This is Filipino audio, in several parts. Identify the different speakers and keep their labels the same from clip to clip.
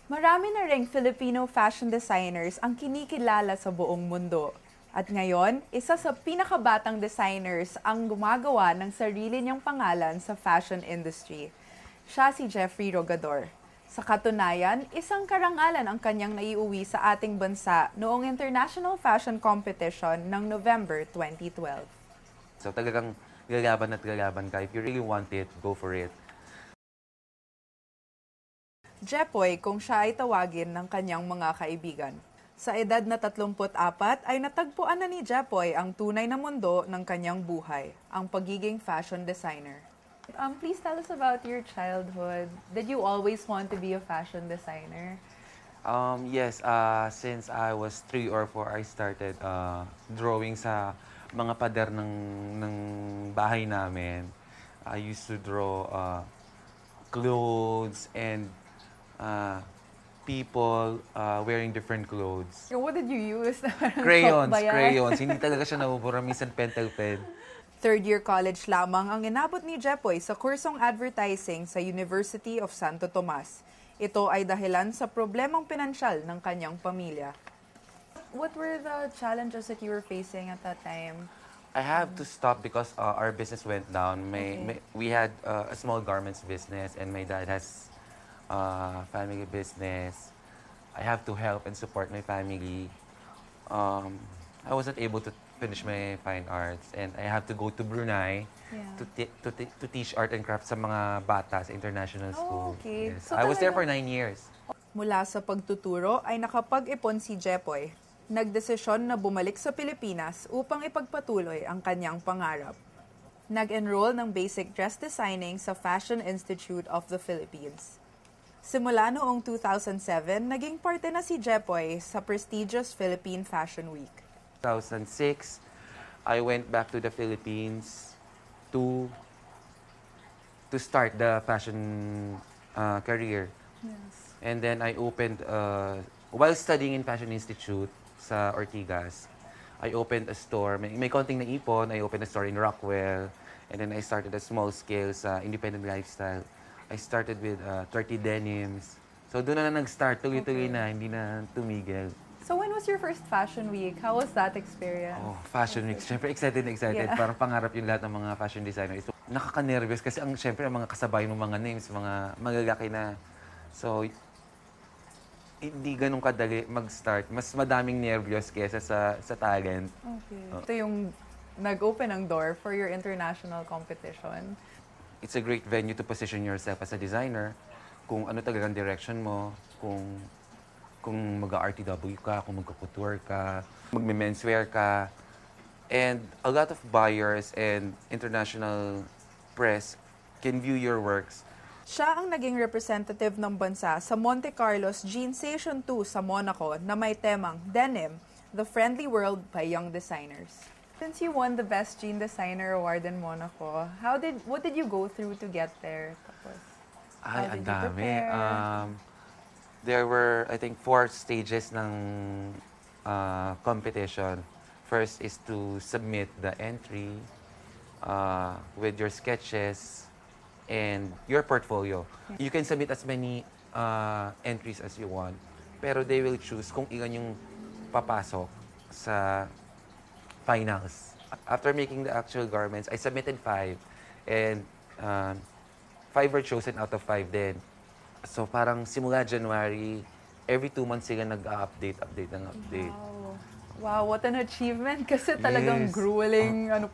Speaker 1: Marami na ring Filipino fashion designers ang kinikilala sa buong mundo. At ngayon, isa sa pinakabatang designers ang gumagawa ng sarili niyang pangalan sa fashion industry. Siya si Jeffrey Rogador. Sa katunayan, isang karangalan ang kanyang naiuwi sa ating bansa noong International Fashion Competition ng November 2012.
Speaker 2: So talagang gagaban at gagaban ka. If you really want it, go for it.
Speaker 1: Jepoy kung siya ay tawagin ng kanyang mga kaibigan. Sa edad na 34 ay natagpuan na ni Jepoy ang tunay na mundo ng kanyang buhay, ang pagiging fashion designer. Please tell us about your childhood. Did you always want to be a fashion designer?
Speaker 2: Yes, since I was 3 or 4, I started drawing sa mga pader ng bahay namin. I used to draw clothes and people wearing different clothes.
Speaker 1: What did you use?
Speaker 2: Crayons. Hindi talaga siya nabubura. Minsan pentel pen.
Speaker 1: Third-year college lamang ang inabot ni Jepoy sa kursong advertising sa University of Santo Tomas. Ito ay dahilan sa problemang pinansyal ng kanyang pamilya. What were the challenges that you were facing at that time?
Speaker 2: I have to stop because our business went down. We had a small garments business and my dad has family business. I have to help and support my family. I wasn't able to finish my fine arts and I have to go to Brunei to teach art and craft sa mga bata sa international school.
Speaker 1: Okay.
Speaker 2: Yes.
Speaker 1: So
Speaker 2: I was there for 9 years.
Speaker 1: Mula sa pagtuturo ay nakapag-ipon si Jepoy. Nagdesisyon na bumalik sa Pilipinas upang ipagpatuloy ang kanyang pangarap. Nag-enroll ng basic dress designing sa Fashion Institute of the Philippines. Simula noong 2007, naging parte na si Jepoy sa prestigious Philippine Fashion Week.
Speaker 2: 2006, I went back to the Philippines to start the fashion career.
Speaker 1: Yes.
Speaker 2: And then I opened, while studying in Fashion Institute sa Ortigas, I opened a store. May konting naipon, I opened a store in Rockwell. And then I started a small scale sa Independent Lifestyle. I started with 30 denims. So doon na nag-start, tuloy-tuloy na, hindi na tumigil.
Speaker 1: So when was your first fashion week? How was that experience?
Speaker 2: Oh, fashion week. Siyempre excited na excited.
Speaker 1: Yeah.
Speaker 2: Parang pangarap yung lahat ng mga fashion designers. Nakaka-nervous kasi siyempre ang mga kasabay ng mga names, mga malalaki na. So, hindi ganun kadali mag-start. Mas madaming nervyos kesa sa talent.
Speaker 1: Okay. Ito yung nag-open ang door for your international competition.
Speaker 2: It's a great venue to position yourself as a designer. Kung ano talagang direction mo, kung mag-RTW ka, kung mag-couture ka, mag-menswear ka. And a lot of buyers and international press can view your works.
Speaker 1: Siya ang naging representative ng bansa sa Monte Carlo's Jean Session 2 sa Monaco na may temang Denim, The Friendly World by Young Designers. Since you won the Best Jean Designer Award in Monaco, what did you go through to get there? Tapos,
Speaker 2: ay, ang dami. There were, I think, 4 stages ng competition. First is to submit the entry with your sketches and your portfolio. You can submit as many entries as you want, pero they will choose kung ilan yung papasok sa finals. After making the actual garments, I submitted 5 and 5 were chosen out of 5 din. So parang simula January, every 2 months sila update.
Speaker 1: Wow, what an achievement. Kasi talagang grueling, yun,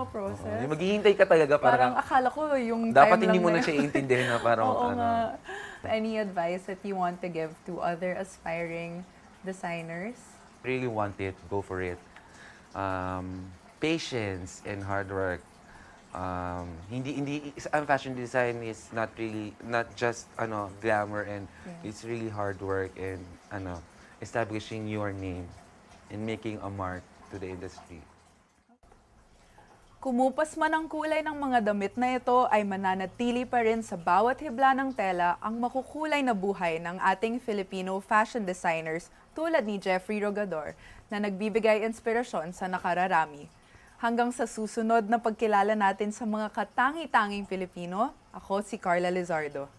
Speaker 1: process.
Speaker 2: Maghihintay ka talaga.
Speaker 1: Parang akala ko yung
Speaker 2: dapat
Speaker 1: time
Speaker 2: hindi
Speaker 1: lang
Speaker 2: mo na siya iintindihin na parang
Speaker 1: nga. Any advice that you want to give to other aspiring designers?
Speaker 2: Really want it, go for it. Patience and hard work. Ang fashion design is not just glamour, and it's really hard work and establishing your name and making a mark to the industry.
Speaker 1: Kumupas man ang kulay ng mga damit na ito ay mananatili pa rin sa bawat hibla ng tela ang makukulay na buhay ng ating Filipino fashion designers tulad ni Jeffrey Rogador na nagbibigay inspirasyon sa nakararami. Hanggang sa susunod na pagkilala natin sa mga katangi-tanging Pilipino, ako si Carla Lizardo.